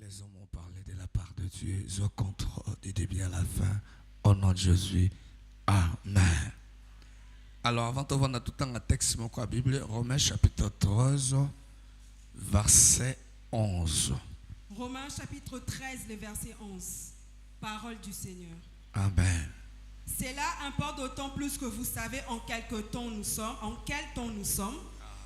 Les hommes ont parlé de la part de Dieu. Ils ont contrôle du début à la fin. Au nom de Jésus. Amen. Alors, avant de voir tout le temps un texte de la Bible, Romains chapitre 13, verset 11. Romains chapitre 13, le verset 11. Parole du Seigneur. Amen. Cela importe d'autant plus que vous savez en quel temps nous sommes.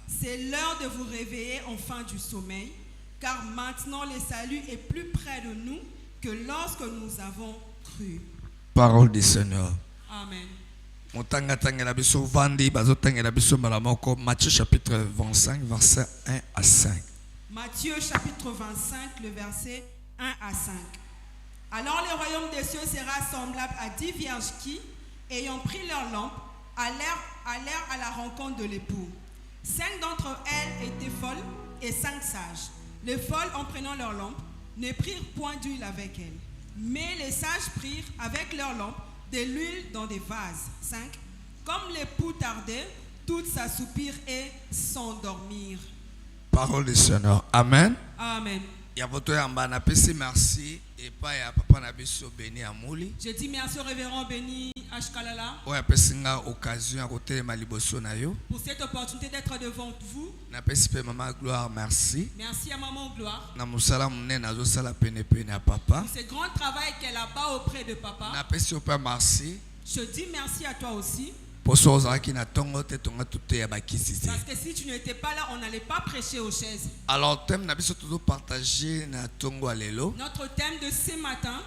C'est l'heure de vous réveiller enfin du sommeil, car maintenant le salut est plus près de nous que lorsque nous avons cru. Parole du Seigneur. Amen. Matthieu chapitre 25, verset 1 à 5. Matthieu chapitre 25, le verset 1 à 5. Alors le royaume des cieux sera semblable à 10 vierges qui, ayant pris leur lampe, allèrent à la rencontre de l'époux. 5 d'entre elles étaient folles et 5 sages. Les folles, en prenant leur lampe, ne prirent point d'huile avec elles. Mais les sages prirent avec leur lampe de l'huile dans des vases. 5. Comme l'époux tardait, toutes s'assoupirent et s'endormirent. Parole du Seigneur. Amen. Amen. Merci et pas à papa Nabiso Béni Amouli. Je dis merci au révérend Béni Ashkalala occasion à côté Maliboso Nayo. pour cette opportunité d'être devant vous. Maman Gloire, merci. Merci à Maman Gloire Na musala mne nazo sala pene pene à papa. pour ce grand travail qu'elle a bas auprès de papa. Na pesi au père merci. Je dis merci à toi aussi. Pour ça qui na tongo te tonga tout ya bakisi. Parce que si tu n'étais pas là, on n'allait pas prêcher aux chaises. Alors thème na biso tout partager na tongo alelo. Notre thème de ce matin,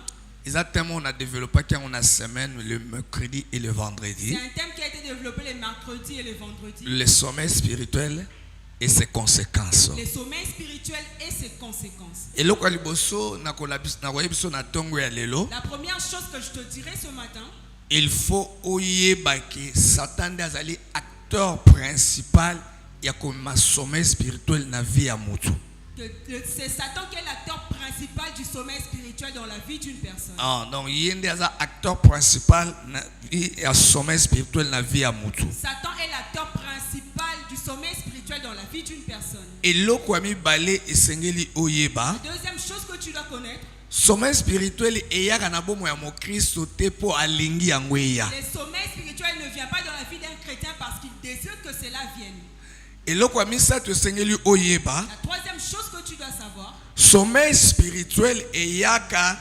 Exactement, on a développé quand on a semaine le mercredi et le vendredi. c'est un thème qui a été développé les mercredis et les vendredis. Le sommeil spirituel et ses conséquences. Les sommeils spirituels et ses conséquences. Et le kwaliboso na kolabis na koyebiso na tongo ya lelo. La première chose que je te dirai ce matin, Il faut oyeba que Satan azali acteur principal ya koma sommeil spirituel na vie ya mutu. c'est Satan qui est l'acteur principal du sommeil spirituel dans la vie d'une personne. Ah, donc yende aza acteur principal na vie ya sommeil spirituel na vie ya mutu. Satan est l'acteur principal du sommeil spirituel dans la vie d'une personne. Et loko ami balé esengeli oyeba. Deuxième chose que tu dois connaître, Sommeil spirituel eyaka na bomo ya Mokristo te po alingi yango eya. le sommeil spirituel ne vient pas dans la vie d'un chrétien parce qu'il désire que cela vienne. Et loko ami sa to esengeli oyeba. La troisième chose que tu dois savoir, Sommeil spirituel eyaka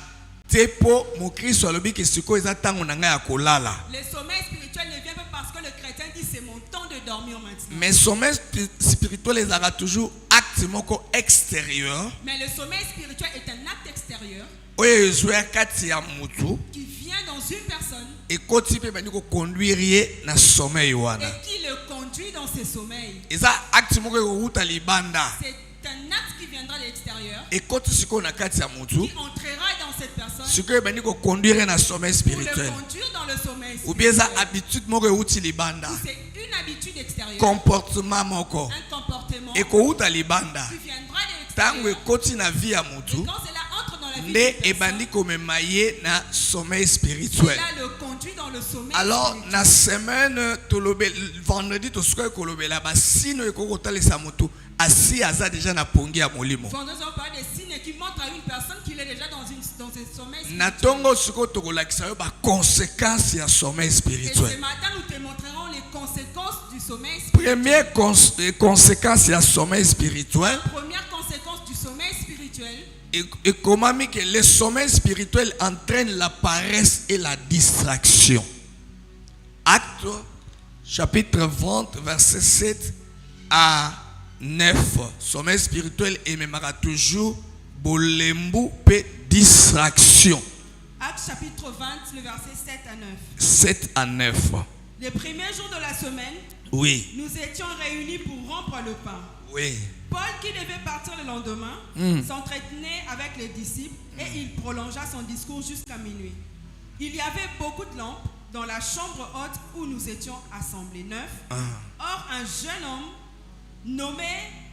te po Mokristo alobi ke siko eza tango na ngai ya kolala. le sommeil spirituel ne vient pas parce que le chrétien dit c'est mon temps de dormir maintenant. Mais sommeil spirituel ezaka toujours acte moko extérieur. Mais le sommeil spirituel est un acte extérieur Oyo ezwa kati ya mutu qui vient dans une personne ekoti pe bandi ko conduire ye na sommeil wana. et qui le conduit dans ses sommeils. Eza acte moko ekouta libanda. C'est un acte qui viendra de l'extérieur, Ekoti siko na kati ya mutu. qui entrera dans cette personne Siko bandi ko conduire na sommeil pour le spirituel. conduire dans le sommeil Ou bien eza spirituel. habitude moko euti libanda. C'est une habitude extérieure, Comportement moko un comportement ekouta libanda. qui viendra de Tango l'extérieur. ekoti na vie ya Et mutu quand cela entre dans la vie nde d'une ebandi personne, komema ye na sommeil spirituel. cela le conduit dans le sommeil Alors spirituel. na semaine tolobe vendredi to suka kolobela ba sino ekokotalisa mutu asi aza déjà na pongi ya molimo. Vendredi, on parle des signes qui montrent à une personne qu'il est déjà dans un sommeil Na spirituel. tongo suko tokolakisa yo ba conséquences ya sommeil Et ce spirituel. matin, nous te montrerons les conséquences du sommeil spirituel. Première conséquence ya sommeil spirituel Première conséquence du sommeil spirituel, et comment que le sommeil spirituel entraîne la paresse et la distraction. Acte chapitre 20 verset 7 à 9. Sommeil spirituel émemara toujours bolembu pe distraction. Acte chapitre 20, le verset 7 à 9. 7 à 9. Les premiers jours de la semaine, Oui, nous étions réunis pour rompre le pain. oui. Paul, qui devait partir le lendemain, s'entretenait avec les disciples et il prolongea son discours jusqu'à minuit. Il y avait beaucoup de lampes dans la chambre haute où nous étions assemblés, 9. Or, un jeune homme nommé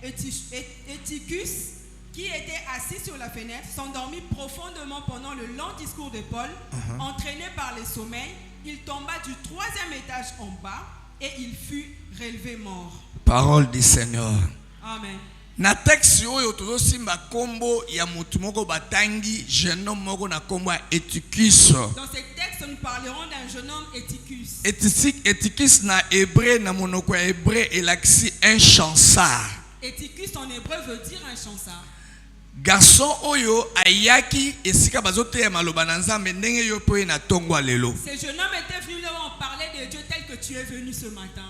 Eutychus, qui était assis sur la fenêtre, s'endormit profondément pendant le long discours de Paul. Entraîné par les sommeils, il tomba du 3e étage en bas et il fut relevé mort. Parole du Seigneur. Amen. Na texte oyo tozo simba kombo ya mutu moko batangi jeune homme moko na kombo ya Eutychus. Dans ce texte, nous parlerons d'un jeune homme Eutychus. Eutychus na hébreu na monoko ya hébreu elakisi un chansard. Eutychus en hébreu veut dire un chansard. Garçon oyo ayaki esika bazote ya maloba na Nzambe ndenge yo po na tongwa lelo. Ce jeune homme était venu là où on parlait de Dieu tel que tu es venu ce matin.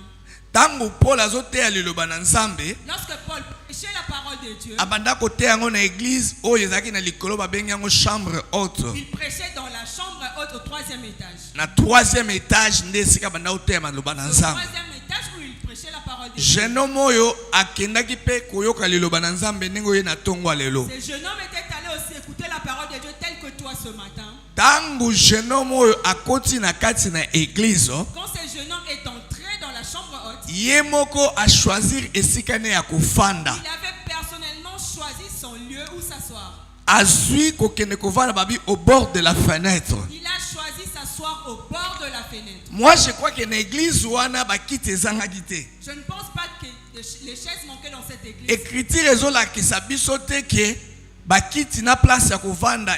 Tango Paul azote ya liloba na Nzambe. Lorsque Paul prêchait la parole de Dieu, abanda kote yango na église oyo ezaki na likolo babengi yango chambre haute. Il prêchait dans la chambre haute au 3e étage. Na 3e étage nde esika banda kote ya maloba na Nzambe. 3e étage où il prêchait la parole de Dieu. Jeune homme oyo akendaki pe koyoka liloba na Nzambe ndenge oyo na tongwa lelo. Ce jeune homme était allé aussi écouter la parole de Dieu tel que toi ce matin. Tango jeune homme oyo akoti na kati na église. Quand ce jeune homme est entré dans la chambre haute, Yemoko a choisir esika ne ya kofanda. il avait personnellement choisi son lieu où s'asseoir. Azui kokende kovanda babi au bord de la fenêtre. Il a choisi s'asseoir au bord de la fenêtre. Moi je crois que l'église wana bakite ezangaki te. Je ne pense pas que les chaises manquaient dans cette église. Écriture ezolakisa biso te ke bakiti na place ya kovanda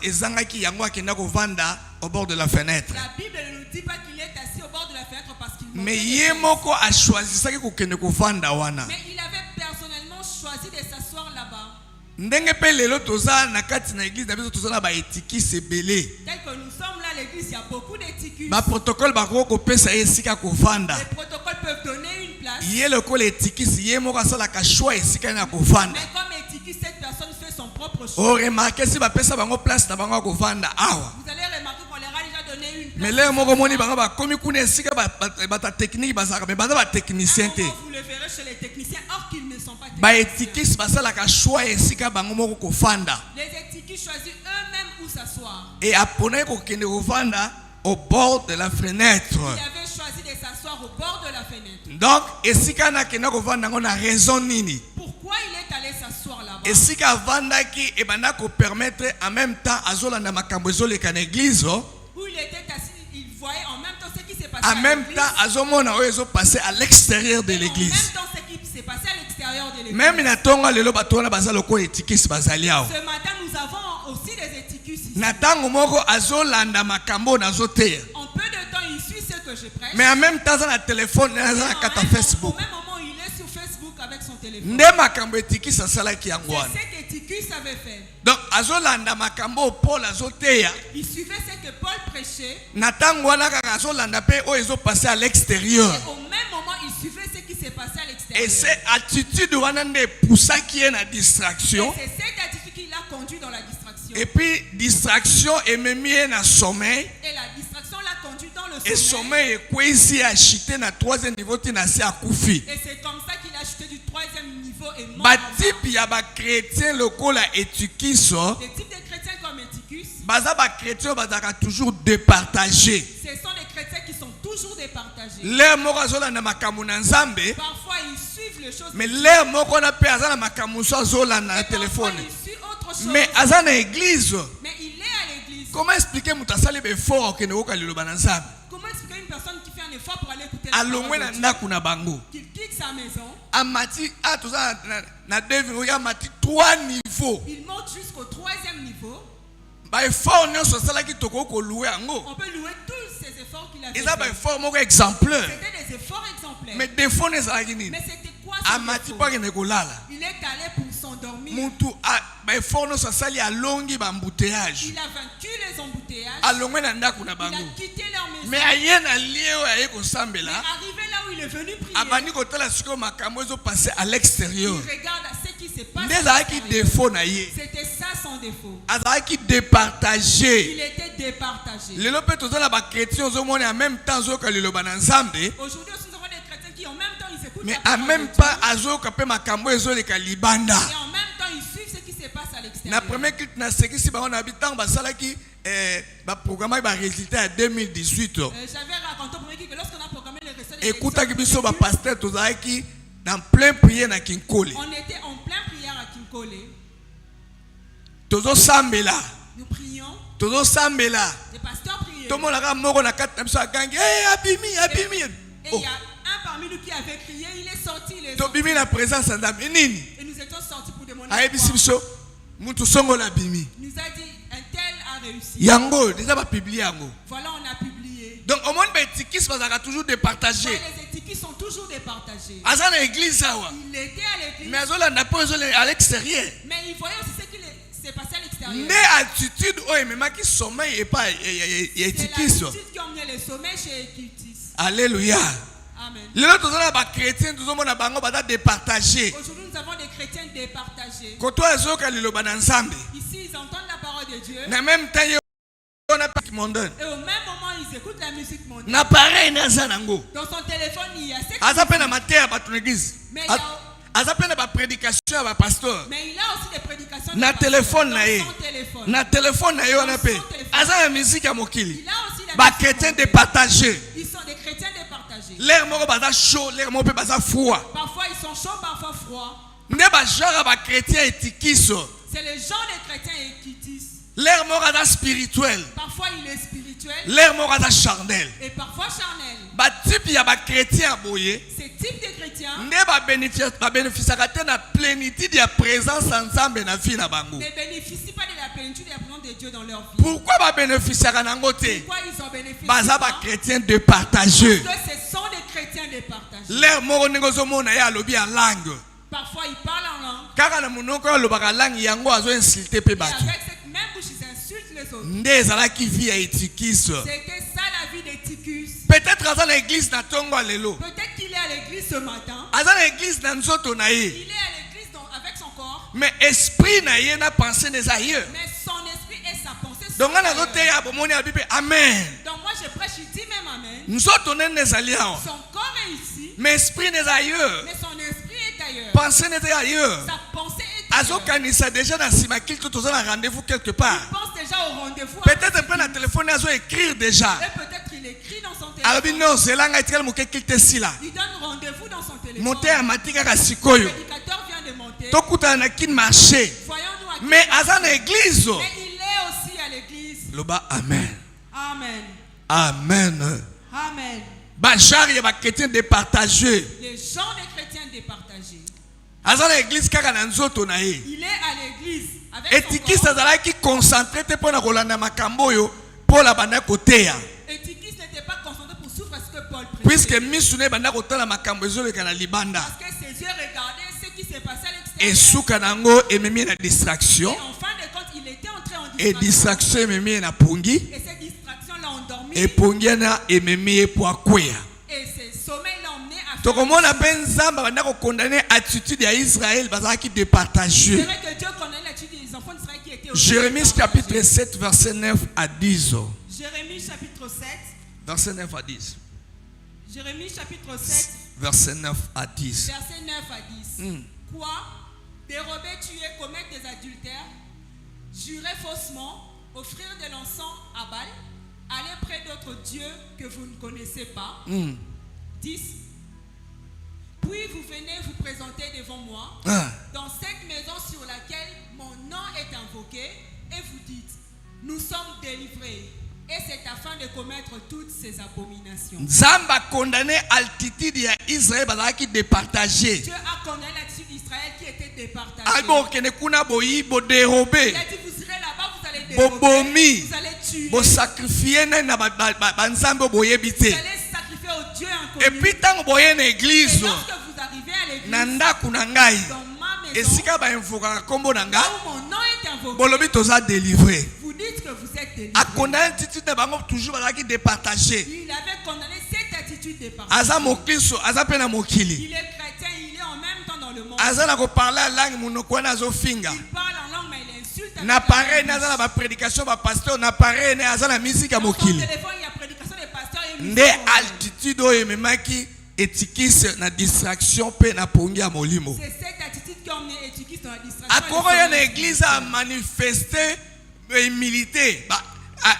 ezangaki yango akenda kovanda au bord de la fenêtre. La Bible ne nous dit pas qu'il est assis au bord de la fenêtre parce qu'il manquait Mais de chaises. yemoko a choisisaki kokende kovanda wana. Mais il avait personnellement choisi de s'asseoir là-bas. Ndenge pe lelo toza na kati na église na biso toza na ba Eutychus ebele. Tel que nous sommes là à l'église, il y a beaucoup d'Eutychus. Ba protocole bako kopesa esika kovanda. Les protocoles peuvent donner une place. Ye lokolo Eutychus ye moko asala ka choix esika na kovanda. Mais comme Eutychus, cette personne fait son propre choix. O remarquer si ba pesa bango place na bango kovanda awa. Vous allez remarquer qu'on leur a déjà donné une place. Mais le moko moni bango ba komi kuna esika ba technique bazaka mais banda ba technicien te. Vous le verrez chez les techniciens, or qu'ils ne sont pas Ba techniciens. Eutychus basala ka choix esika bango moko kovanda. Les Eutychus choisissent eux-mêmes où s'asseoir. Et apone kokende kovanda au bord de la fenêtre. Il avait choisi de s'asseoir au bord de la fenêtre. Donc esika na kenda kovanda ngo na raison nini? Pourquoi il est allé s'asseoir là-bas? Esika vandaki e banda ko permettre en même temps azolanda makambo ezoleka na église. Où il était assis, il voyait en même temps ce qui s'est passé En à même l'église. temps azomona oyo ezo passer à l'extérieur de Et en même l'église. temps ce qui s'est passé à l'extérieur de l'église. Même na tonga lelo bato wana baza loko Eutychus bazali awo. Ce matin, nous avons aussi des Eutychus ici. Na tango moko azolanda makambo nazoteya. En peu de temps, il suit ce que je prêche. Mais en même temps, na téléphone, na Et kata au Facebook. même moment, il est sur Facebook avec son téléphone. Nde makambo Eutychus asalaki yango C'est wana. ce qu'Eutychus avait fait. Donc azolanda makambo Paul azoteya. Il suivait ce que Paul prêchait. Na tango wana kaka azolanda pe oyo ezo passer à l'extérieur. Et au même moment, il suivait ce qui s'est passé à l'extérieur. Et cette attitude wana nde poussaki ye na distraction. Et c'est cette attitude qui l'a conduit dans la distraction. Et puis distraction ememi ye na sommeil. Et la distraction l'a conduit dans le Et sommeil. sommeil ekwesi acheté na 3e niveau tina si akufi. Et c'est comme ça qu'il a chuté du 3e niveau et mort. Batipi ya ba chrétien lokola Eutychus Des types de chrétiens comme Eutychus, baza ba chrétien bazaka toujours départagé. ce sont des chrétiens qui sont toujours départagés. L'air moko azolanda makambo na Nzambe, Parfois, ils suivent les choses. mais l'air moko na pe aza na makambo so azolanda na Et parfois, téléphone. ils suivent autre chose. Mais aza na église. Mais il est à l'église. Comment expliquer mutu asali befort okende koyoka liloba na Nzambe? Comment expliquer une personne qui fait un effort pour aller écouter la Alongwe parole na de Dieu, ndako na bango. qu'il quitte sa maison, Amati toza na devin oya mati 3 niveaux. il monte jusqu'au 3e niveau. Ba effort nyonso asalaki toko koluwe yango. On peut louer tous ces efforts qu'il a fait. Eza ba effort moko exemplaire. C'était des efforts exemplaires. Mais défaut ezalaki nini? Mais c'était quoi son Amati défaut? pa kende kolala. Il est allé pour s'endormir. Mutu ba effort nyonso asali alongi ba embouteillage. Il a vaincu les embouteillages. Alongwe na ndako na Il bango. a quitté leur maison. Mais aye na lie oyo aye Mais kosambela. arrivé là où il est venu prier, Abandi kotala siko makambo ezo passer à il l'extérieur. regarde ce qui se passe. Nde à ezalaki l'extérieur. défaut na ye. C'était ça son défaut. Azalaki départagé. Il était départagé. Lelo pe toza na ba chrétien ozomona en même temps azoyoka liloba na Nzambe. Aujourd'hui, nous avons des chrétiens qui en même temps ils écoutent Mais la en parole même de temps Dieu. azoyoka pe makambo ezoleka libanda. Et en même temps ils suivent ce qui se passe à Na l'extérieur. premier clip na sekisi bango na bitango basalaki ba programme ba résultat ya 2018. J'avais raconté au premier que lorsqu'on a programmé les résultats des Ekutaki biso ba élections, pasteur tozalaki dans plein prière na Kinkole. on était en plein prière à Kinkole. Tozo sambela. Nous prions. Tozo sambela. Les pasteurs priaient. Tomonaka moko na kati na biso akangi abimi abimi. Et il y a un parmi nous qui avait crié, il est sorti. Il est sorti. Tobimi na présence ya Nzambe nini? Et nous étions ayebisi biso mutu songo la bimi nous a dit un tel a réussi. yango déjà ba publier yango. Voilà, on a publié. Donc au monde ba étiquette bazaka toujours départager. Les étiquettes sont toujours départagées. Aza na église sawa. Il était à l'église. Mais azola na po à l'extérieur. Mais il voyait aussi ce qui s'est passé à l'extérieur. Ne attitude o même qui sommeil et pas étiquette. C'est l'attitude qui a emmené le sommeil chez Équitis. Alléluia. Amen. Les autres ba chrétiens tous monde na bango ba départager. Aujourd'hui, nous avons des chrétiens départagés. Ko to azoka liloba na nzambe. Ici, ils entendent la parole de Dieu. Na même temps on a pas mondaine. Et au même moment, ils écoutent la musique mondaine. Na pareil na zanango. Dans son téléphone, il y a ce Aza na mater ba ton église. mais il y a Aza na ba prédication ba pasteur. Mais il a aussi des prédications Na téléphone dans na ye. son téléphone. Na téléphone na yo na pe. Aza na musique ya mokili. Il a aussi la Ba musique chrétiens mondaine. départagés. Ils sont des chrétiens départagés. L'air moko baza chaud, l'air moko pe baza froid. Parfois ils sont chauds, parfois froids. Nde ba genre ba chrétiens etikiso. C'est le genre de chrétiens équitis. L'air moko baza spirituel. Parfois il est spirituel L'air moko baza charnel. et parfois charnel. Ba type ya ba chrétien boye. Ces types de chrétiens Nde ba bénéficier te na plénitude ya présence ensemble na vie na bango. ne bénéficient pas de la plénitude et la présence de Dieu dans leur vie. Pourquoi ba bénéficier nango te? Pourquoi ils ont bénéficié? Baza ba chrétien départageux. Parce que ce sont des chrétiens départagés. L'air moko ningozo mona ya lobi en langue. Parfois ils parlent en langue. Kaka na munoko ya lobaka langue yango azo insulter pe Et bato. avec cette même bouche, ils insultent les autres. Nde ezalaki vie ya etikiso. C'était ça la vie des Ticus. Peut-être aza na église na tongo lelo. Peut-être qu'il est à l'église ce matin. Aza na église na nzoto na ye. Il est à l'église avec son corps. Mais esprit na ye na pensée des ailleurs. Mais son esprit et sa pensée sont Donc on a ailleurs. noté ya bomoni ya Bible amen. Donc moi je prêche, il dit même amen. Nzoto nene ezali awa. Son corps est ici, Mais esprit des ailleurs. mais son esprit est ailleurs. Pensée des ailleurs. Sa pensée est ailleurs. Azokanisa déjà na sima kil tout toza na rendez-vous quelque part. Il pense déjà au rendez-vous. Peut-être après na téléphone azo écrire déjà. Et peut-être il écrit dans son Alobi téléphone. non zelanga etikala moke kil te sila. Il donne rendez-vous dans son téléphone. Monter à matika ka Le sikoyo. prédicateur vient de monter. Tokuta na kin marché. Voyons-nous à qui. Mais aza na église. Mais il est aussi à l'église. Loba amen. Amen. Amen. Amen. Bachar ya ba chrétien départagé. Les gens des chrétiens départagés. Aza na église kaka na nzoto na ye. Il est à l'église avec Etikis son corps. azalaki concentré te pona kolanda makambo yo pour la banda koteya. Étiquis n'était pas concentré pour suivre ce que Paul prêchait. Puisque misune banda kotala makambo ezoleka na libanda. Parce que ses yeux regardaient ce qui s'est passé à Et l'extérieur. suka nango ememi na distraction. Et en fin de compte, il était entré en Et distraction. distraction ememi na pungi. Et cette distraction l'a endormi. Et pungi na ememi po akwea. Et ce sommeil l'a emmené à faire. Tokomona pe nzamba banda ko condamner attitude ya Israël bazalaki C'est départagé. vrai que Dieu condamne l'attitude des enfants d'Israël qui étaient au Jérémie chapitre 7 verset 9 à 10. Jérémie chapitre 7. Verset 9 à 10. Jérémie chapitre 7, Verset 9 à 10. verset 9 à 10. Quoi? Dérober, tuer, commettre des adultères, jurer faussement, offrir de l'encens à Baal, aller près d'autres dieux que vous ne connaissez pas. 10. Puis vous venez vous présenter devant moi dans cette maison sur laquelle mon nom est invoqué et vous dites, nous sommes délivrés. Et c'est afin de commettre toutes ces abominations. Nzamba condamné altitude ya Israël bazalaki départagé. Dieu a condamné l'attitude d'Israël qui était départagée. Albo kene kuna boyi bo dérober. Il a dit, vous irez là-bas, vous allez dérober, Bobomi. vous allez tuer, Bo sacrifier na banzambe boyebi vous te. allez sacrifier au Dieu Et inconnu. puis tango boye na Et église. lorsque vous arrivez à l'église, Na ndaku na ngai. dans ma maison, Esika ba invoka kombo na nga. là où mon nom est invoqué, Bolobi toza délivré. vous dites que vous êtes délivré. A condamné attitude na bango toujours bazalaki départagé. Il avait condamné cette attitude départagée. Aza mokristo, aza pe na mokili. Il est chrétien, il est en même temps dans le monde. Aza na ko parler la langue monoko na zo finga. Il parle en langue, mais il insulte. avec Na la pareil langue. na za na ba prédication ba pasteur na pareil na aza na musique ya Dans son mokili. téléphone, il y a prédication des pasteurs et musique Nde mondaine. altitude oyo ememaki etikisi na distraction pe na pongi ya molimo. C'est cette attitude qui a emmené Étiquis dans la distraction. Akoro ya na église a manifester humilité.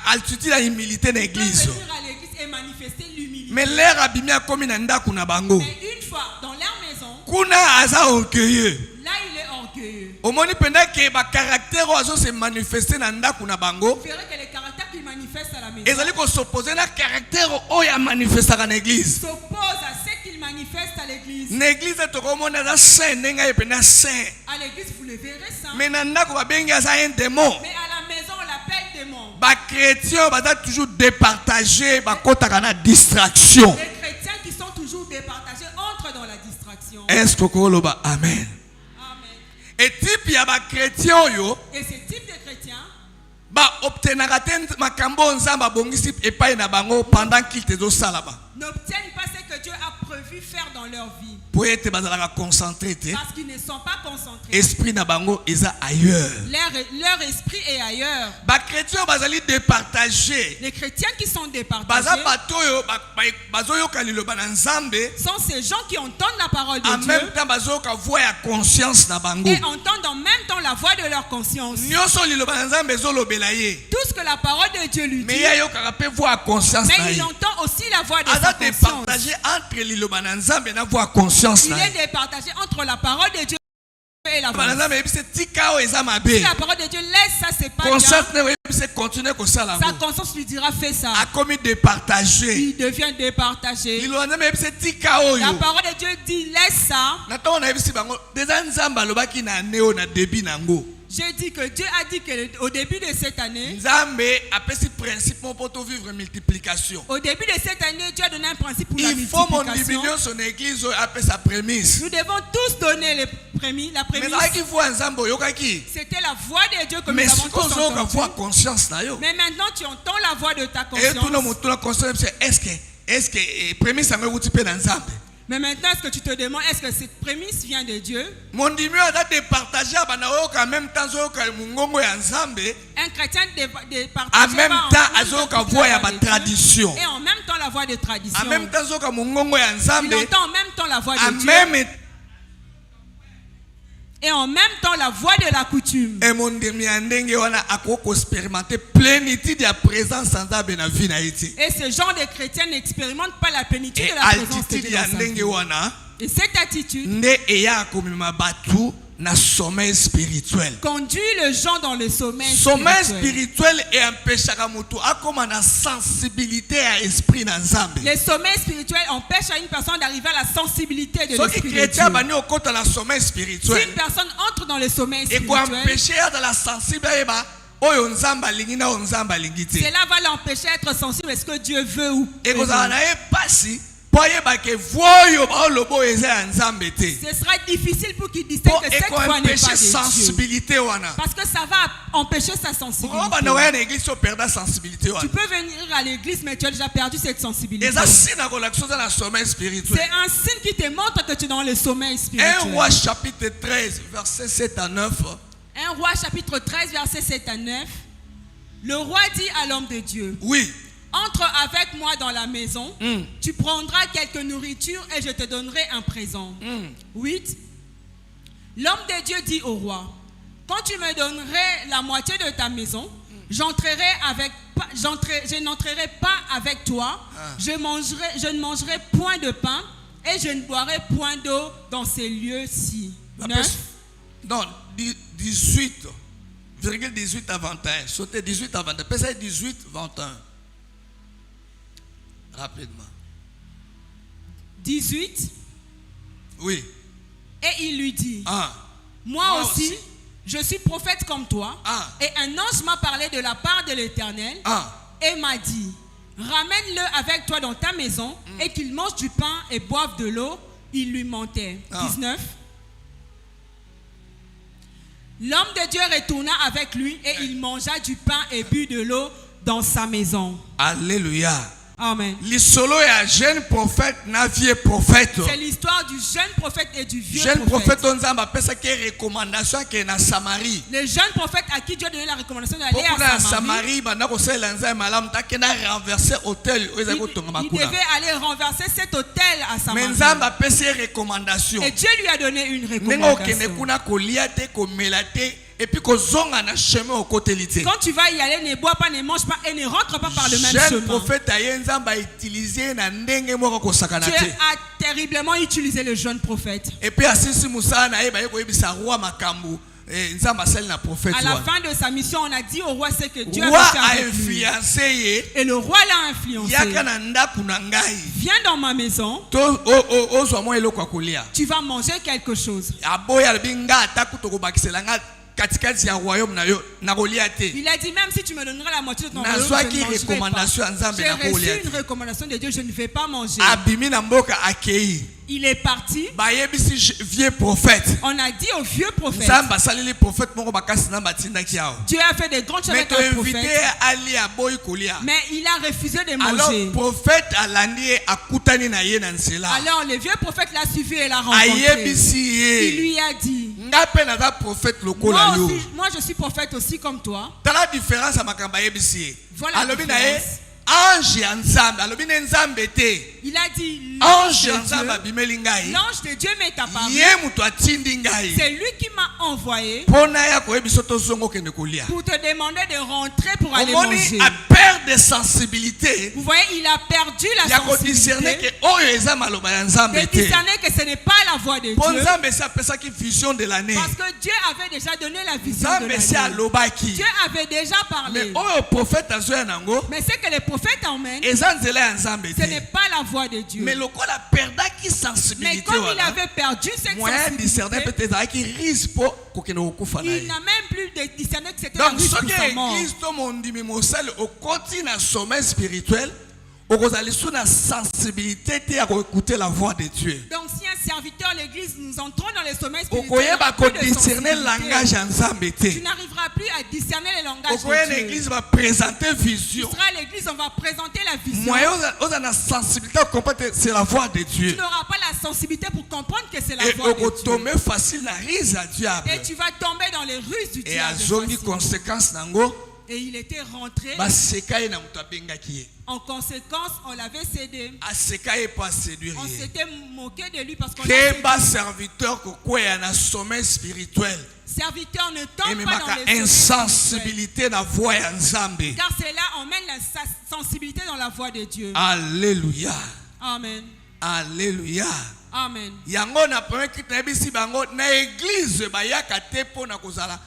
Altitude ya humilité na Il peut église. venir à l'église et manifester l'humilité. Mais l'air abimi akomi na ndaku na bango. Mais une fois dans leur maison, Kuna aza orgueilleux. là il est orgueilleux. Omoni penda ke ba caractère ozo se manifester na ndaku na bango. Vous verrez que les caractères qu'il manifeste à la maison Ezali ko s'opposer na caractère oyo ya manifestaka na église. s'opposent à ce qu'il manifeste manifeste à l'église. L'église est au monde à saint, n'est pas saint. À l'église, vous le verrez ça. Mais nana ko babenga ça un démon. Mais à la maison, on l'appelle démon. Ba chrétien ba toujours départager, ba kota kana distraction. Les chrétiens qui sont toujours départagés entrent dans la distraction. Est-ce que ko loba amen? Amen. Et type ya ba chrétien yo. Et ce type de chrétien Ba obtenaka ten makambo nzamba bongisi epai na bango pendant qu'il te do salaba. n'obtiennent pas ce que Dieu a prévu faire dans leur vie. Pour être bazalaka concentré te. Parce qu'ils ne sont pas concentrés. Esprit na bango eza ailleurs. Leur esprit est ailleurs. Ba chrétien bazali départager. Les chrétiens qui sont départagés Baza batoyo bazoyo kaliloba na nzambe. sont ces gens qui entendent la parole de En Dieu même temps bazoyo ka voix ya conscience na bango. et entendent en même temps la voix de leur conscience. Nyonso liloba na nzambe ezolobela ye. Tout ce que la parole de Dieu lui dit, Mais ya yo ka pe voix ya conscience na mais il ye. entend aussi la voix de Aza sa conscience. départager entre liloba na nzambe na voix ya conscience Il na est ye. départagé entre la parole de Dieu et la voix. Ba nzambe ebise tika o eza mabe. Si la parole de Dieu laisse ça, c'est pas bien. Conscience ne ebise continuer ko sala Sa ngo. conscience lui dira fais ça. A commis départager. Il devient départagé. Liloba nzambe ebise tika o La yo. parole de Dieu dit laisse ça. Na to na ebise bango déjà nzambe alobaki na neo na début nango. J'ai dit que Dieu a dit qu'au début de cette année, Nzambe apesi principe pour tout vivre multiplication. au début de cette année, Dieu a donné un principe pour la Il faut mon multiplication. diminution son église appelle sa prémisse. Nous devons tous donner la Mais prémisse. là qui voit nzambe yokaki. C'était la voix de Dieu que Mais nous si avons tous qu'on a voix entendue. conscience na yo. Mais maintenant, tu entends la voix de ta Et tout le conscience. monde la conscience c'est est-ce que prémisse ça me vous type dans nzambe. Mais maintenant, est-ce que tu te demandes, est-ce que cette prémisse vient de Dieu? Mon diminution a de partager bana yo en même temps zo ka mungongo ya nzambe. Un chrétien de En partager même pas temps en azo ka même temps voix la ya voix ba de Dieu. tradition. Et en même temps la voix de tradition. En même temps zo ka mungongo ya nzambe. Il entend en même temps la voix En de Dieu. même Et en même temps la voix de la coutume. et mon demi ndenge wana akoko expérimenter plénitude de la présence nzambe na vie na iti. Et ce genre de chrétien n'expérimente pas la plénitude Et de la présence de altitude Dieu ya dans sa ndenge vie. wana Et cette attitude nde eya komema batu na sommeil spirituel. conduit le gens dans le sommeil Sommeil spirituel. spirituel et empêchaka mutu akoma na sensibilité à esprit na nzambe. Le sommeil spirituel empêche à une personne d'arriver à la sensibilité de Soki l'esprit de chrétien Dieu. bani okota na sommeil Si spirituel une personne entre dans le sommeil et ko spirituel, empêcher ya la sensible eba oyo nzambe alingi na oyo nzambe alingi te. cela va l'empêcher d'être sensible à ce que Dieu veut ou Et veut. kozala na ye pasi po ayeba ke voyo baolobo eza ya nzambe te. Ce sera difficile pour qu'il distingue Po que cette foi n'est ekoempêche pas de Dieu. sensibilité wana. Parce que ça va empêcher sa Pourquoi sensibilité. bana waya na église so perda sensibilité Tu wana. peux venir à l'église, mais tu as déjà perdu cette sensibilité. Eza sina kolakisa oza na sommeil spirituel. C'est un signe qui te montre que tu es dans le sommeil 1 spirituel. Roi chapitre 13 verset 7 à 9. 1 Roi chapitre 13 verset 7 à 9. Le roi dit à l'homme de Dieu, Oui. entre avec moi dans la maison, tu prendras quelque nourriture et je te donnerai un présent. 8. L'homme de Dieu dit au roi, quand tu me donnerais la moitié de ta maison, je n'entrerai pas avec toi, je ne mangerai point de pain et je ne boirai point d'eau dans ces lieux-ci. 9. Non, 18,18 à 21. Sautez 18 à 21. Pensez 18, 21. Rapidement. 18. Oui. Et il lui dit, Ah. moi aussi, je suis prophète comme toi. Ah. Et un ange m'a parlé de la part de l'Éternel et m'a dit, ramène-le avec toi dans ta maison et qu'il mange du pain et boive de l'eau. Il lui mentait. 19. L'homme de Dieu retourna avec lui et il mangea du pain et but de l'eau dans sa maison. Alléluia. Amen. L'isolo ya jeune prophète na vieux prophète. C'est l'histoire du jeune prophète et du vieux Jeune prophète. prophète on a pesa ke recommandation ke na Samarie. Le jeune prophète à qui Dieu a donné la recommandation d'aller Pourquoi à na Samarie banda ko sala nzambe malam ta ke na renverser hôtel oza ko tonga Il makuna. devait aller renverser cet hôtel à Samarie. Mais nzambe pesa recommandation. Et Dieu lui a donné une Nengo kene recommandation. kuna kolia te ko melate et puis ko zonga na chemin au côté lité. Quand tu vas y aller, ne bois pas, ne mange pas et ne rentre pas par le même Jeune chemin. prophète aye nzambe a utilisé na ndenge moko ko sakana Dieu te. a terriblement utilisé le jeune prophète. Et puis asisi musana na ye ba ko yebisa roi makambu À la fin de sa mission, on a dit au roi ce que Dieu roi avait fait a avec lui. influencé. Et le roi l'a influencé. Viens dans ma maison. Tu vas manger quelque chose. Il a dit, même si tu me donneras la moitié de ton royaume, je ne mangerai pas. J'ai reçu une recommandation de Dieu, je ne vais pas manger. Il est parti. Vieux prophète. On a dit au vieux prophète. Dieu a fait des grandes choses avec un prophète. Mais il a refusé de manger. Alors le vieux prophète l'a suivi et l'a rencontré. Il lui a dit, moi je suis prophète aussi comme toi. Voilà la différence. Ange Nzambe, il a dit l'ange de Dieu m'est apparu. C'est lui qui m'a envoyé pour te demander de rentrer pour aller manger. De sensibilité. Vous voyez, il a perdu la sensibilité de discerner que ce n'est pas la voix de Dieu. Parce que Dieu avait déjà donné la vision de l'année. Dieu avait déjà parlé. Mais ce que les prophètes emmènent, ce n'est pas la voix de Dieu. Mais comme il avait perdu cette sensibilité, il n'a même plus discerné que c'était la vie pour sa mort. Sommeil spirituel, sensibilité à écouter la voix de Dieu. Donc si un serviteur de l'église, nous entrons dans le sommeil spirituel, tu n'arriveras plus à discerner le langage de Dieu. L'église va présenter vision. Tu seras à l'église, on va présenter la vision. Sensibilité à comprendre que c'est la voix de Dieu. Tu n'auras pas la sensibilité pour comprendre que c'est la voix de Dieu. Et tu vas tomber dans les ruses du diable. Et il était rentré. En conséquence, on l'avait cédé. On s'était moqué de lui parce qu'on a serviteur spirituel. Serviteur ne tombe pas dans les insensibilité dans la voix de Nzambe. Car cela emmène la sensibilité dans la voix de Dieu. Alléluia. Amen. Alléluia. Amen. Yango na premier Christ bisi bango na église bayaka te pona kozala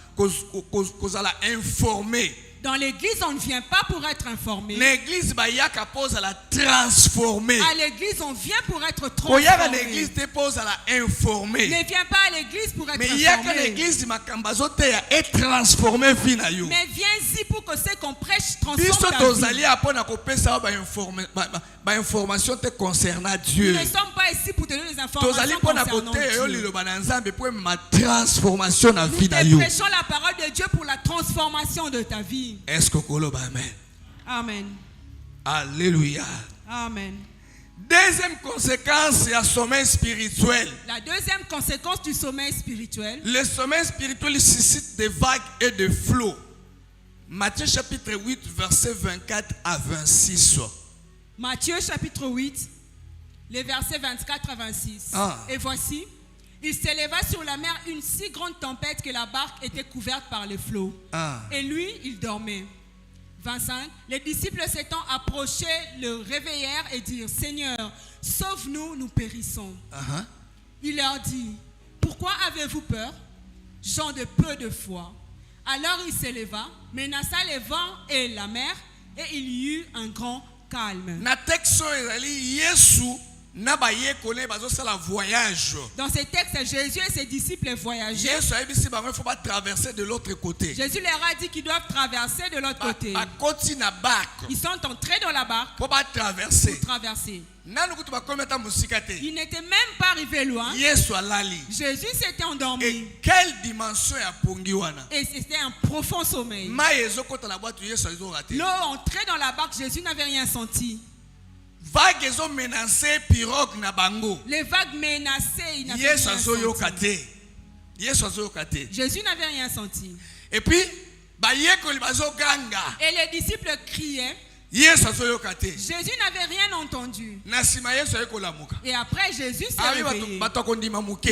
informé. Dans l'église, on ne vient pas pour être informé. L'église bayaka pose à la transformer. À l'église, on vient pour être transformé. Koyaka l'église te pose à la informer. Ne viens pas à l'église pour être informé. Mais yaka l'église makambazo te est transformé vie na yo. Mais viens ici pour que ce qu'on prêche transforme ta vie. Tozali apona kopesa ba information te concernant Dieu. Nous ne sommes pas ici pour te donner des informations concernant Dieu. Nous prêchons la parole de Dieu pour la transformation de ta vie. Est-ce que amen? Amen. Alléluia. Amen. Deuxième conséquence, il y a sommeil spirituel. La deuxième conséquence du sommeil spirituel. Le sommeil spirituel suscite des vagues et des flots. Matthieu chapitre 8, verset 24 à 26. Matthieu chapitre 8, les versets 24 à 26. Et voici, il s'éleva sur la mer une si grande tempête que la barque était couverte par les flots. Et lui, il dormait. 25. Les disciples s'étant approchés le réveillèrent et dirent, Seigneur, sauve-nous, nous périssons. Il leur dit, pourquoi avez-vous peur, gens de peu de foi? Alors il s'éleva, menaça les vents et la mer, et il y eut un grand calme. Dans ces textes, Jésus et ses disciples voyageaient. Jésus leur a dit qu'ils doivent traverser de l'autre côté. Ils sont entrés dans la barque pour traverser. Ils n'étaient même pas arrivés loin. Jésus s'était endormi. Et quelle dimension et c'était un profond sommeil. L'eau entrait dans la barque, Jésus n'avait rien senti. Les vagues menaçaient, il n'avait rien senti. Jésus n'avait rien senti. Et puis, et les disciples criaient. Jésus n'avait rien entendu. Et après Jésus s'est réveillé. Il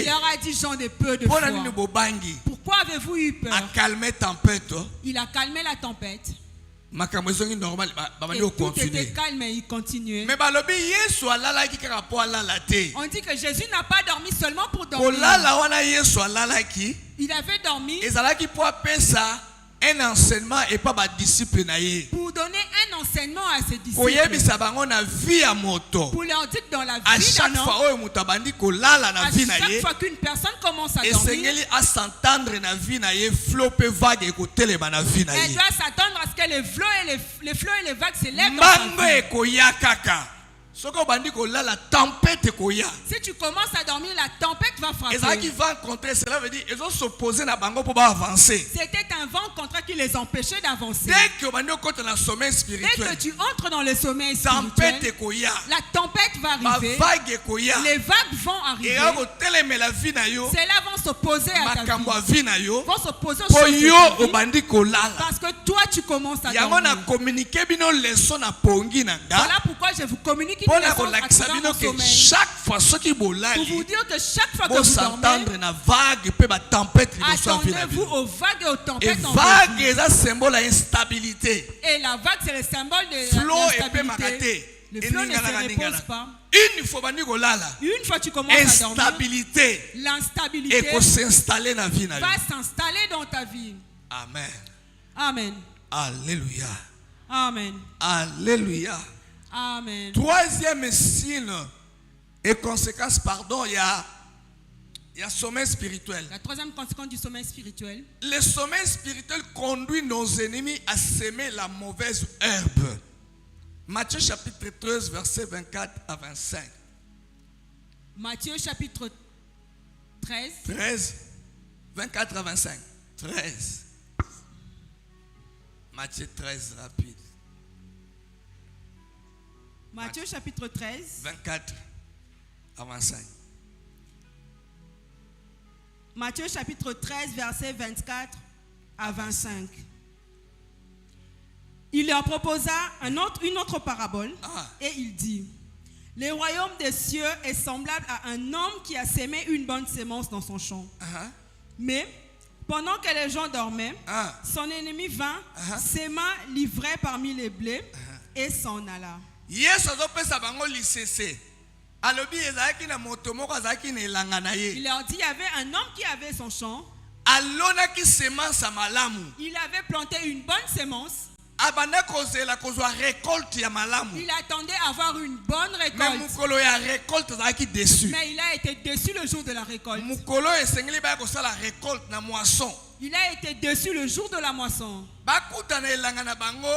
leur a dit, gens de peu de foi, pourquoi avez-vous eu peur? Il a calmé la tempête. makambo ezongi normal Et tout était calme et il continuait. mais balobi Yesu alalaki kaka po alala te. On dit que Jésus n'a pas dormi seulement pour dormir. Kolala wana Yesu alalaki Il avait dormi ezalaki po apesa un enseignement et pas ba disciple na ye. pour donner un enseignement à ses disciples. Koyebisa bango na vie ya moto. Pour leur dire que dans la À vie chaque d'un homme, fois oyo moto abandi kolala na à vie na chaque ye, fois qu'une personne commence à dormir, esengeli a s'entendre na vie na ye flow pe vague ekotelema na vie na elle ye. doit s'attendre à ce que les flots et les vagues s'élèvent dans sa Mango vie. ekoya kaka. Soko obandi kolala tempête ekoya. Si tu commences à dormir, la tempête va frapper. Ezalaki vent contraire, cela veut dire ils ont s'opposé na bango pour ba avancer. C'était un vent contraire qui les empêchait d'avancer. Dès que obandi okota na sommeil Dès spirituel, que tu entres dans le sommeil tempête spirituel, ekoya. la tempête va Ba arriver, vague ekoya. les vagues vont arriver, Et ako telemela vie na yo, celles-là vont s'opposer à ta makambo vie, a vie na yo, vont s'opposer aux po choses de yo ta vie, obandi kolala. parce que toi tu commences à Yango na dormir. communiquer bino leçon na pongi na nga. Voilà pourquoi je vous communique une Pona leçon à kolakisa travers bino mon que sommeil. chaque fois soki Pour vous bolali, dire que chaque fois que vous vous dormez, s'entendre na vague pe ba tempête liboso ya vie na attendez-vous bino. aux vagues et aux Et tempêtes en vague vous. eza symbole ya instabilité. Et la vague, c'est le symbole de Flow et pe l'instabilité. makate. Le flot ne se repose pas. Une fois bandi kolala, Une fois que tu commences à dormir, instabilité l'instabilité eko s'installer na vie na yo. va s'installer dans ta vie. Amen. Amen. Alléluia. Amen. Alléluia. Amen. Troisième signe et conséquence, pardon, il y a sommeil spirituel. La troisième conséquence du sommeil spirituel, Le sommeil spirituel conduit nos ennemis à semer la mauvaise herbe. Matthieu chapitre 13, versets 24 à 25. Matthieu chapitre 13, 13, 24 à 25. 13. Matthieu 13, rapide. Matthieu chapitre 13, 24 à 25. Matthieu chapitre 13, versets 24 à 25. Il leur proposa une autre parabole et il dit: le royaume des cieux est semblable à un homme qui a sémé une bonne sémence dans son champ. Mais pendant que les gens dormaient, son ennemi vint, séma l'ivraie parmi les blés et s'en alla. Yesu azopesa bango lisese. Alobi ezalaki na moto moko azalaki na elanga na ye. Il leur dit: il y avait un homme qui avait son champ. Alonaki semence ya malamu. Il avait planté une bonne sémence. Abanda kozela kozwa récolte ya malamu. Il attendait avoir une bonne Mais récolte. mukolo ya récolte azalaki déçu. Mais il a été déçu le jour de la récolte. Mukolo esengeli baya kosala récolte na moisson. Il a été déçu le jour de la moisson. Bakuta na elanga na bango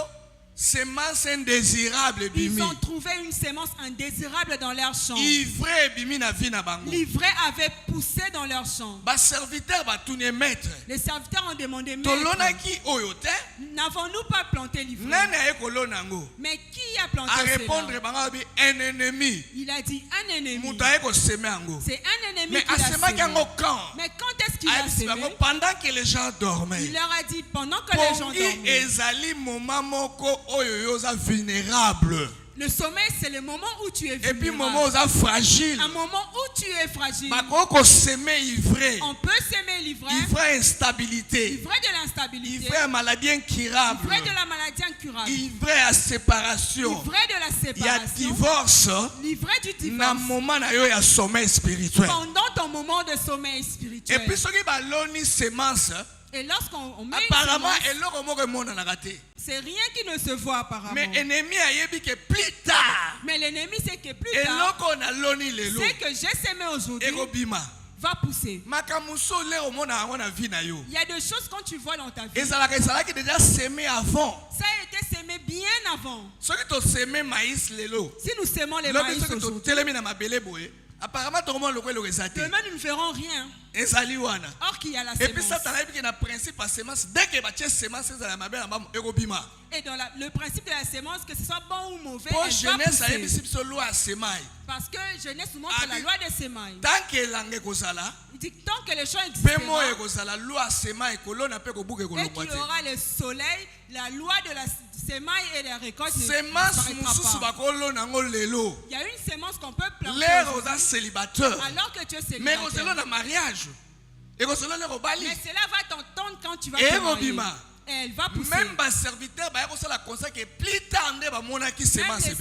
semence indésirable bimi. Ils ont trouvé une sémence indésirable dans leur champ. Ivraie bimi na vie na bango. L'ivraie avait poussé dans leur champ. Ba serviteur batuni maître. Les serviteurs ont demandé: Tolonaki oyo te. n'avons-nous pas planté l'ivraie? Nani ayekolona ngo? Mais qui a planté A cela? répondre bango bi un ennemi. Il a dit: un ennemi. Mutu ayekoseme yango. C'est un ennemi Mais qui l'a asemaki sémé. yango quand? Mais quand est-ce qu'il a Ayebisi sémé? bango pendant que les gens dormaient. Il leur a dit: pendant que les gens Pongi dormaient. ezali moment moko oyo yo oza vulnérable. Le sommeil, c'est le moment où tu es Et puis vulnérable. moment oza fragile. Un moment où tu es fragile. Bakoko semer ivraie. On peut s'aimer l'ivraie. Ivraie instabilité. L'ivraie de l'instabilité. Ivraie maladie incurable. L'ivraie de la maladie incurable. Ivraie à séparation. L'ivraie de la Il y a séparation. divorce. L'ivraie du Na divorce. moment na yo ya sommeil spirituel. Pendant ton moment de sommeil Et spirituel. puis soki baloni semence. Et lorsqu'on met une Apparemment semence, eloko moko emonanaka te. c'est rien qui ne se voit apparemment. Mais ennemi ayebi que plus tard. Mais l'ennemi, c'est que plus tard, Eloko na loni lelo. c'est que j'ai sémé aujourd'hui Ekobima. va pousser. Makamuso le omona yango na vie na yo. Il y a des choses quand tu vois dans ta vie. Ezalaki déjà semé avant. Ça a été sémé bien avant. Soki to semé maïs lelo. Si nous sémons les Lobi maïs soki to aujourd'hui, telemi na mabele boye. Apparemment tout le monde le ezate. demain nous ne verrons rien. Ezali wana. Or qu'il y a la Et puis sémence. ça t'arrive que na principe à semence dès que ba tie semence ezala mabele na ekobima. Et dans le principe de la sémence, que ce soit bon ou mauvais, Pour elle va jeunesse ayebi pousser. biso loi semai. Parce que Genèse nous montre la loi des sémailles. Tant que langue kozala. Il dit tant que les champs Pemo existeront, ekozala loi semai kolona pe kobuke et kolongwa qu'il te. y aura le soleil, la loi de la sémaille et la récolte ne Semence disparaîtra mususu pas. bakolona ngo lelo. Il y a une sémence qu'on peut planter L'air aujourd'hui, oza célibataire. alors que tu es Mais célibataire. kozelo na mariage. Et kozelo le robali. Mais cela va t'entendre quand tu vas Et te marier. robima. et elle va pousser. Même les serviteurs, plus tard, Même les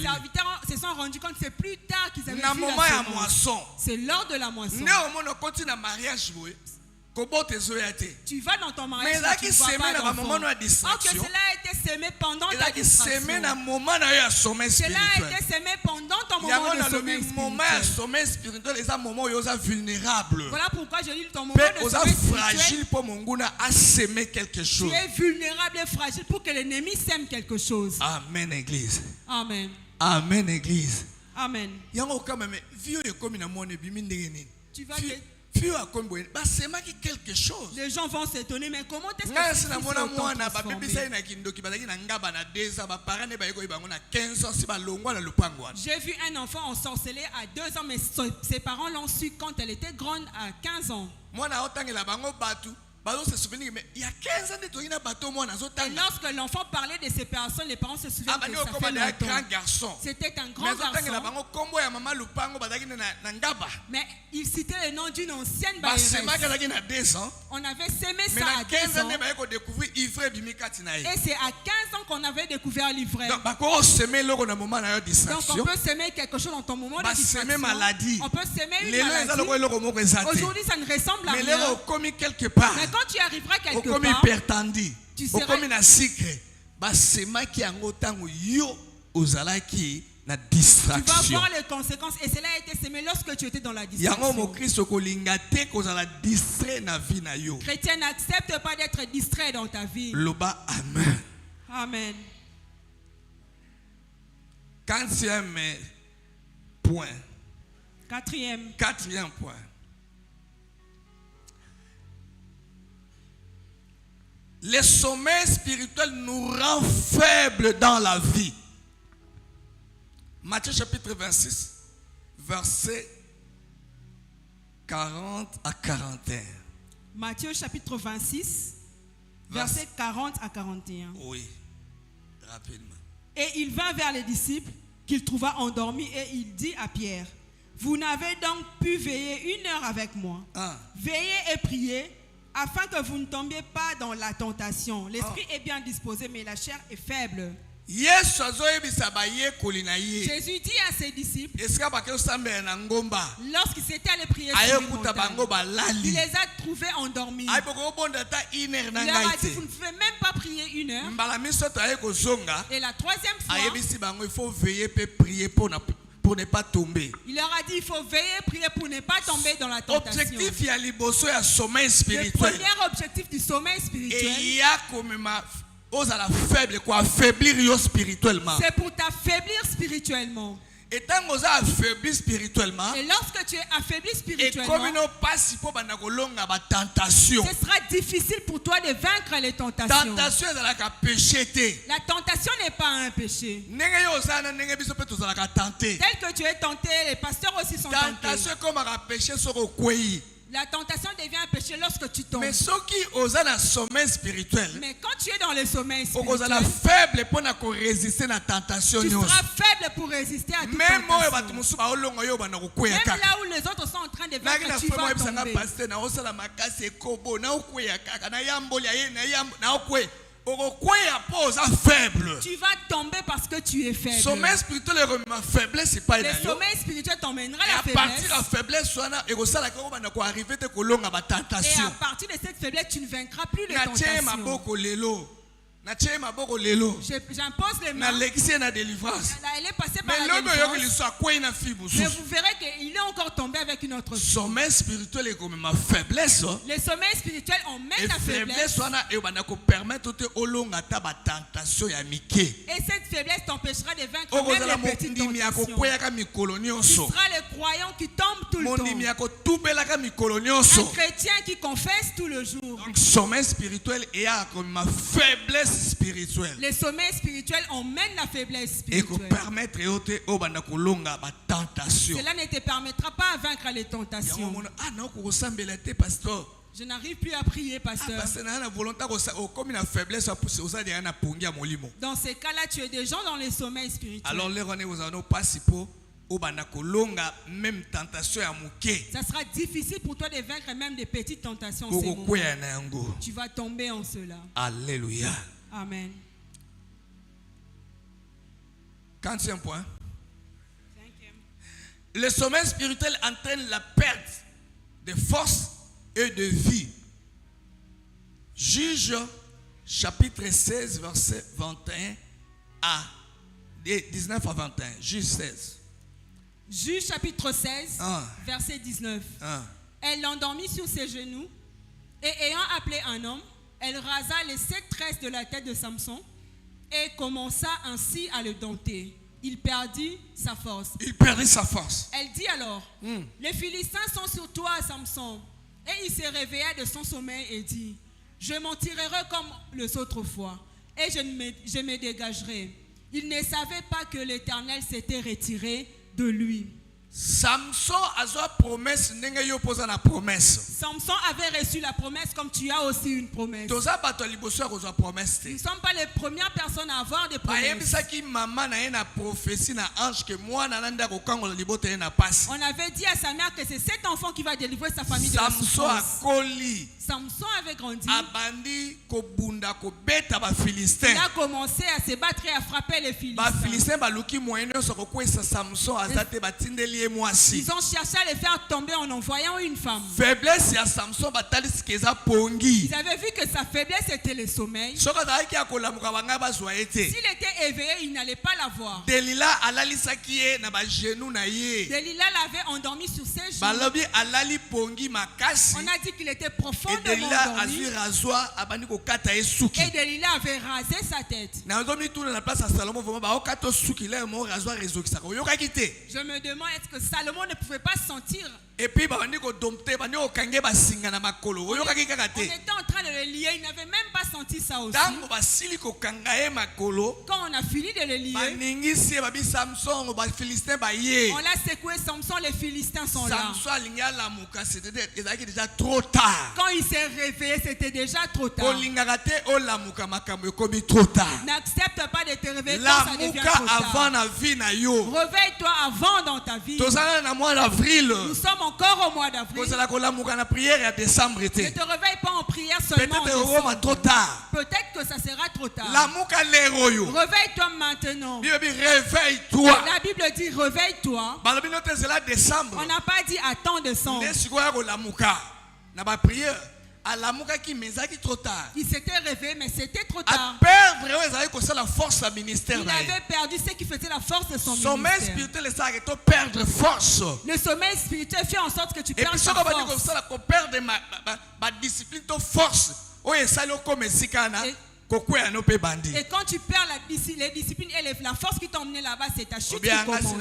serviteurs se sont rendus compte que c'est plus tard qu'ils avaient vu la semence. C'est lors de la moisson. Tu vas dans ton mariage, mais tu ne vois pas d'enfant. Or que cela a été semé pendant ta distraction. Cela a été semé pendant ton moment de sommeil spirituel. Voilà pourquoi je dis ton moment de sommeil spirituel. Tu es vulnérable et fragile pour que l'ennemi sème quelque chose. Amen, Église. Amen. Amen, Église. Amen. Tu vas te... quelque chose. Les gens vont s'étonner, mais comment est-ce que c'est autant transformé? J'ai vu un enfant ensorcelé à 2 ans, mais ses parents l'ont su quand elle était grande à 15 ans. Il y a 15 ans, lorsque l'enfant parlait de ces personnes, les parents se souviennent que ça fait longtemps. C'était un grand garçon. Mais il citait le nom d'une ancienne bailleresse. On avait semé ça à 15 ans. Et c'est à 15 ans qu'on avait découvert l'ivresse. Donc on peut semer quelque chose dans ton moment de distraction. On peut semer une maladie. Aujourd'hui, ça ne ressemble à rien. Mais quand tu arriveras quelque part, tu seras... Tu vas voir les conséquences. Et cela a été semé lorsque tu étais dans la distraction. Chrétien, n'accepte pas d'être distrait dans ta vie. Amen. Amen. 4e point. 4e point. Le sommeil spirituel nous rend faibles dans la vie. Matthieu chapitre 26, versets 40 à 41. Matthieu chapitre 26, versets 40 à 41. Oui, rapidement. Et il vint vers les disciples qu'il trouva endormis et il dit à Pierre, vous n'avez donc pu veiller 1 heure avec moi. Veillez et priez afin que vous ne tombiez pas dans la tentation. L'esprit est bien disposé, mais la chair est faible. Jésus dit à ses disciples, lorsqu'il s'était allé prier sur une montagne, il les a trouvés endormis. Il leur a dit, vous ne pouvez même pas prier 1 heure. Et la 3e fois, il faut veiller et prier pour ne pas tomber. Il leur a dit, il faut veiller et prier pour ne pas tomber dans la tentation. Le premier objectif du sommeil spirituel, c'est pour t'affaiblir spirituellement. Et lorsque tu es affaibli spirituellement, ce sera difficile pour toi de vaincre les tentations. La tentation n'est pas un péché. Tel que tu es tenté, les pasteurs aussi sont tentés. La tentation devient un péché lorsque tu tombes. Mais quand tu es dans le sommeil spirituel, tu seras faible pour résister à toute tentation. Même là où les autres sont en train de vaincre, tu vas tomber. Tu vas tomber parce que tu es faible. Le sommeil spirituel t'emmènera à la faiblesse. Et à partir de cette faiblesse, tu ne vaincras plus les tentations. J'impose les mains. Elle est passée par la délivrance. Mais vous verrez qu'il est encore tombé avec une autre chose. Le sommeil spirituel emmène la faiblesse. Et cette faiblesse t'empêchera de vaincre même les petites tentations. Tu seras le croyant qui tombe tout le temps. Un chrétien qui confesse tout le jour. Donc, le sommeil spirituel est comme ma faiblesse spirituelle. Le sommeil spirituel emmène la faiblesse spirituelle. Cela ne te permettra pas de vaincre les tentations. Je n'arrive plus à prier, pasteur. Dans ces cas-là, tu es déjà dans le sommeil spirituel. Alors, même tentation à muke. Ça sera difficile pour toi de vaincre même des petites tentations en ces moments. Tu vas tomber en cela. Alléluia. Amen. 40e point. Le sommeil spirituel entraîne la perte de force et de vie. Juge chapitre 16, verset 21 à 19 à 21. Juge 16. Juge chapitre 16, verset 19. Elle l'endormit sur ses genoux et ayant appelé un homme, elle rasa les 7 tresses de la tête de Samson et commença ainsi à le dompter. Il perdit sa force. Elle dit alors, les Philistins sont sur toi, Samson. Et il se réveilla de son sommeil et dit, je m'en tirerai comme les autres fois et je me dégagerai. Il ne savait pas que l'Éternel s'était retiré de lui. Samson a promesse, Samson avait reçu la promesse comme tu as aussi une promesse. Nous ne sommes pas les premières personnes à avoir des promesses. On avait dit à sa mère que c'est cet enfant qui va délivrer sa famille de la souffrance. Samson avait grandi. Il a commencé à se battre et à frapper les Philistins. Ils ont cherché à les faire tomber en envoyant une femme. Ils avaient vu que sa faiblesse était le sommeil. S'il était éveillé, il n'allait pas la voir. Delilah l'avait endormi sur ses genoux. On a dit qu'il était profondément endormi. Et Delilah avait rasé sa tête. Je me demande, est-ce que Salomon ne pouvait pas sentir? Et puis, on était en train de le lier, il n'avait même pas senti ça aussi. Quand on a fini de le lier, on l'a secoué, Samson, les Philistins sont là. C'était déjà trop tard. Quand il s'est réveillé, c'était déjà trop tard. N'accepte pas de te réveiller quand ça devient trop tard. Réveille-toi avant dans ta vie. Nous sommes encore au mois d'avril. Ne te réveille pas en prière seulement en décembre. Peut-être que ça sera trop tard. Réveille-toi maintenant. Réveille-toi. La Bible dit réveille-toi. On n'a pas dit attends décembre. Il s'était réveillé, mais c'était trop tard. Il avait perdu ce qui faisait la force de son ministère. Le sommeil spirituel fait en sorte que tu perds ta force. Et quand tu perds les disciplines et la force qui t'a emmené là-bas, c'est ta chute qui commence.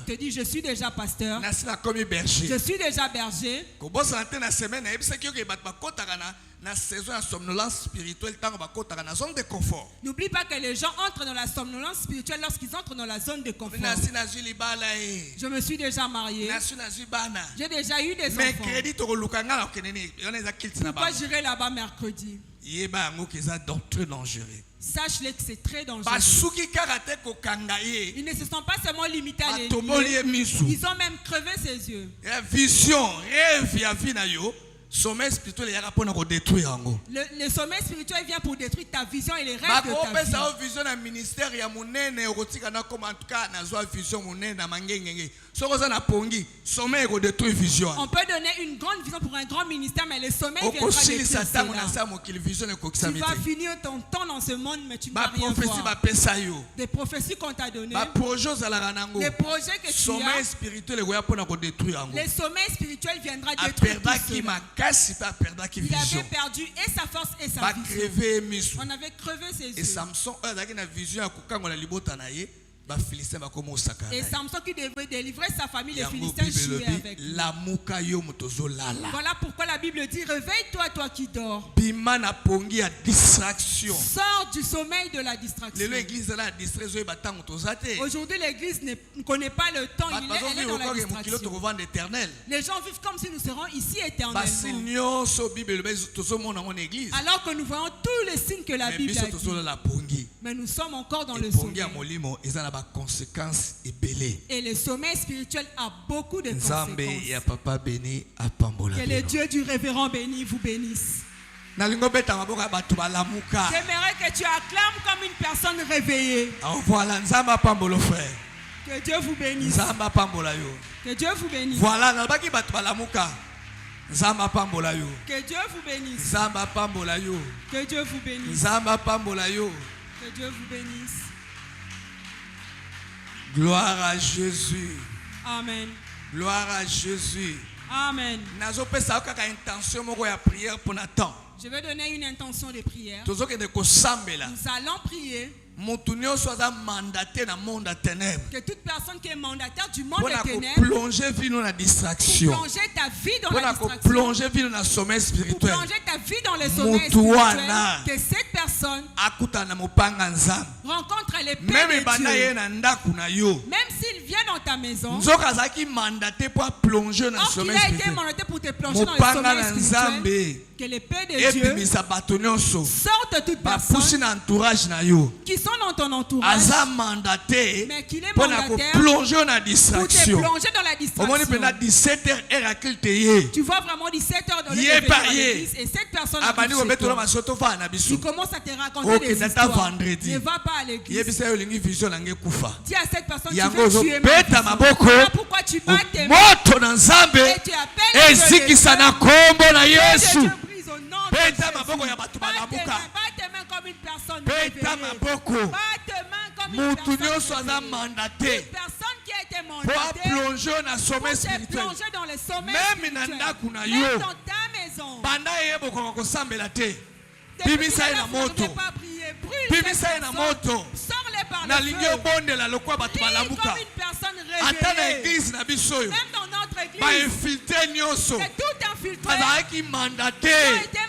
Tu te dis, je suis déjà pasteur. Je suis déjà berger. N'oublie pas que les gens entrent dans la somnolence spirituelle lorsqu'ils entrent dans la zone de confort. Je me suis déjà marié. J'ai déjà eu des enfants. Pourquoi j'irai là-bas mercredi? Sache-le que c'est très dangereux. Ils ne se sont pas seulement limités à les lier. Ils ont même crevé ses yeux. Vision, rêve, sommeil spirituel le sommeil spirituel vient pour détruire ta vision et les rêves de ta vie. On peut donner une grande vision pour un grand ministère, mais le sommeil viendra détruire cela. Tu vas finir ton temps dans ce monde, mais tu ne vas rien voir. Des prophéties qu'on t'a données, des projets que tu as, le sommeil spirituel viendra détruire tout cela. Il avait perdu et sa force et sa vision. On avait crevé ses yeux. Et Samson qui devait délivrer sa famille, les Philistins jouaient avec lui. Voilà pourquoi la Bible dit réveille-toi, toi qui dors. Sors du sommeil de la distraction. Aujourd'hui l'église ne connaît pas le temps, elle est dans la distraction. Les gens vivent comme si nous serons ici éternellement. Alors que nous voyons tous les signes que la Bible a dit. Mais nous sommes encore dans le epongi sommeil. ya molimo eza na ba conséquences ebele. Et le sommeil spirituel a beaucoup de Nzambe ya conséquences. papa béni apambola Que le bino. Dieu du révérend béni vous bénisse. Nalingo beta maboko ya bato balamuka. J'aimerais que tu acclames comme une personne réveillée. Ah, voilà, Nzambe apambola frère. Que Dieu vous bénisse. Nzambe apambola yo. Que Dieu vous bénisse. Voilà, nalobaki bato balamuka. Nzambe apambola yo. Que Dieu vous bénisse. Nzambe apambola yo. Que Dieu vous bénisse. Nzambe apambola yo. Que Dieu vous bénisse. Gloire à Jésus. Amen. Gloire à Jésus. Amen. Nazopesa kaka intention moko ya prière pour Nathan. Je vais donner une intention de prière. Tozokende kosambela. Nous allons prier Mutu nyonso aza mandaté na monde à ténèbres. que toute personne qui est mandataire du monde Pour des ténèbres, plonger vino na pour distraction. plonger ta vie dans la Pour distraction, plonger vino na sommeil pour spirituel. plonger ta vie dans le sommeil Mutu spirituel, wana. que cette personne Akuta na mopanga nzambe. rencontre l'épée Même de banda ye Dieu. na ndaku na yo. Même s'il vient dans ta maison, Nzoka azaki mandaté pour plonger na or qu'il sommeil a été spirituel. mandaté pour te plonger dans le Mopanga sommeil na spirituel, nzambe. que l'épée de Dieu Ebimisa bato nyonso. sorte toute Bapusi personne na entourage na yo. qui sont dans ton entourage, Aza mandaté mais qu'il est pour na mandataire plonger na pour te distraction. plonger dans la Omoni distraction. pena 17h heure te ye. Tu vois vraiment 17h dans le Yé réveil par à yé. l'église, et cette personne Abani arrive chez obetolo toi. masoto fa na biso. Il commence à te raconter Ok, des data histoires. vendredi. Ne va pas à l'église. Yebisa yo lingi vision na nge kufa. Dis à cette personne, tu Yango veux zo tuer ma beta vie. maboko. Voilà pourquoi tu bats tes mains Moto na nzambe et tu appelles ezikisa na kombo na Yesu. Dieu brise au nom de Beta Jésus. maboko ya bato balamuka. Bats tes mains comme une personne Beta réveillée. maboko. Bats tes mains comme une Mutu personne nyonso aza réveillée. mandaté Toute personne qui a été pour mandatée plonger na pour sommeil te spirituel. plonger dans le sommeil Même na spirituel. ndaku na Même yo. dans ta maison. Banda ye bokonga kosambela te. Depuis Bimisa ye tout à na l'heure, vous n'avez moto. pas prié. Brûle Bimisa ye cette na personne. moto. Sors-les par Na le lingi feu. obondela lokwa bato Prie balamuka. comme une personne Ata na réveillée. église na biso oyo. Même dans notre église, Bainfiltre nyonso c'est tout infiltré. bazalaki Ils ont mandaté été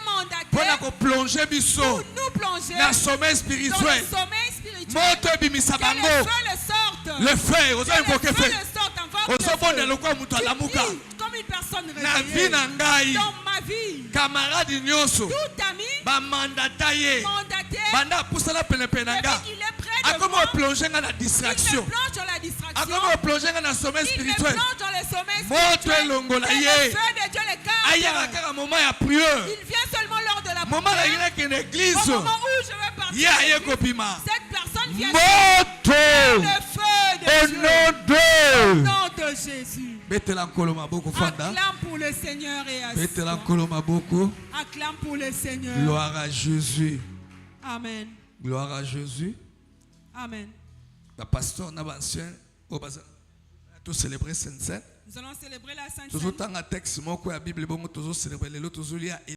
mpona mandatés koplonger pour biso nous plonger na sommeil dans le spirituel. sommeil spirituel. Moto ebimisa Que le bango. feu le sorte. Le feu ozo Que invoke le feu feu. le sorte. Invoque Ozobonda le feu. lokwa moto Tu alamuka. pries comme une personne Na vie réveillée. na ngai Dans ma vie, camarade nyonso tout ami bamandata ye mandaté, banda apusana penepene na nga depuis qu'il est près de akomi moi, oplonger nga na il me distraction plonge dans la distraction. akomi oplonger nga na sommeil Il me spirituel plonge dans le sommeil moto spirituel. elongola Que le ye feu de Dieu le ayaka garde. kaka moment ya prière Il vient seulement lors de la moment prière. nalingi nakende Au église moment où je vais partir, ye aye kopima cette personne vient moto le feu de au Dieu. nom Au de nom de Jésus. betela nkolo maboko fanda Acclame pour le Seigneur et betela assis. nkolo maboko. Acclame pour le Seigneur. Gloire à Jésus. Amen. Gloire à Jésus. Amen. Le pasteur n'a pas ancien au bazar. Tout célébrer Sainte-Seine. Nous allons célébrer la Sainte Toujours Seine. tant un texte moko ya Bible bon toujours célébrer les autres toujours